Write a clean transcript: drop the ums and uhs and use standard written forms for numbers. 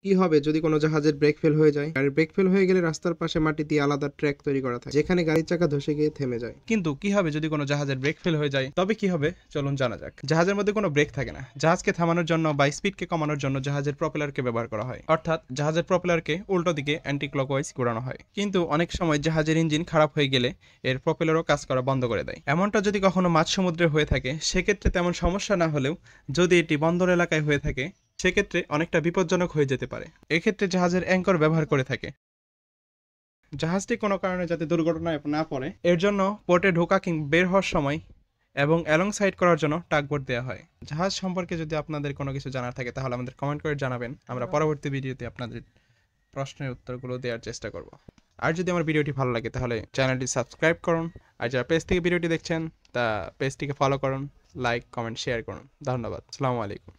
কি হবে যদি কোনো জাহাজের ব্রেক ফেল হয়ে যায়? গাড়ির ব্রেক ফেল হয়ে গেলে রাস্তার পাশে মাটি দিয়ে আলাদা ট্র্যাক তৈরি করা থাকে, যেখানে গাড়ির চাকা ধসে গিয়ে থেমে যায়। কিন্তু কি হবে যদি কোনো জাহাজের ব্রেক ফেল হয়ে যায়? তবে কি হবে চলুন জানা যাক। জাহাজের মধ্যে কোনো ব্রেক থাকে না। জাহাজকে থামানোর জন্য বা স্পিডকে কমানোর জন্য জাহাজের প্রপেলারকে ব্যবহার করা হয়, অর্থাৎ জাহাজের প্রপেলারকে উল্টো দিকে অ্যান্টি ক্লকওয়াইজ ঘোরানো হয়। কিন্তু অনেক সময় জাহাজের ইঞ্জিন খারাপ হয়ে গেলে এর প্রপেলারও কাজ করা বন্ধ করে দেয়। এমনটা যদি কখনো মাঝ সমুদ্রে হয়ে থাকে, সেক্ষেত্রে তেমন সমস্যা না হলেও যদি এটি বন্দর এলাকায় হয়ে থাকে, সেক্ষেত্রে অনেকটা বিপজ্জনক হয়ে যেতে পারে। এক্ষেত্রে জাহাজের অ্যাঙ্কর ব্যবহার করে থাকে। জাহাজটি কোনো কারণে যাতে দুর্ঘটনায় না পড়ে এর জন্য পোর্টে ঢোকা কিংবা বের হওয়ার সময় এবং অ্যালং সাইড করার জন্য টাগবোট দেওয়া হয়। জাহাজ সম্পর্কে যদি আপনাদের কোনো কিছু জানার থাকে তাহলে আমাদের কমেন্ট করে জানাবেন। আমরা পরবর্তী ভিডিওতে আপনাদের প্রশ্নের উত্তরগুলো দেওয়ার চেষ্টা করব। আর যদি আমার ভিডিওটি ভালো লাগে তাহলে চ্যানেলটি সাবস্ক্রাইব করুন। আর যারা পেজ থেকে ভিডিওটি দেখছেন তা পেজটিকে ফলো করুন, লাইক কমেন্ট শেয়ার করুন। ধন্যবাদ। আসসালামু আলাইকুম।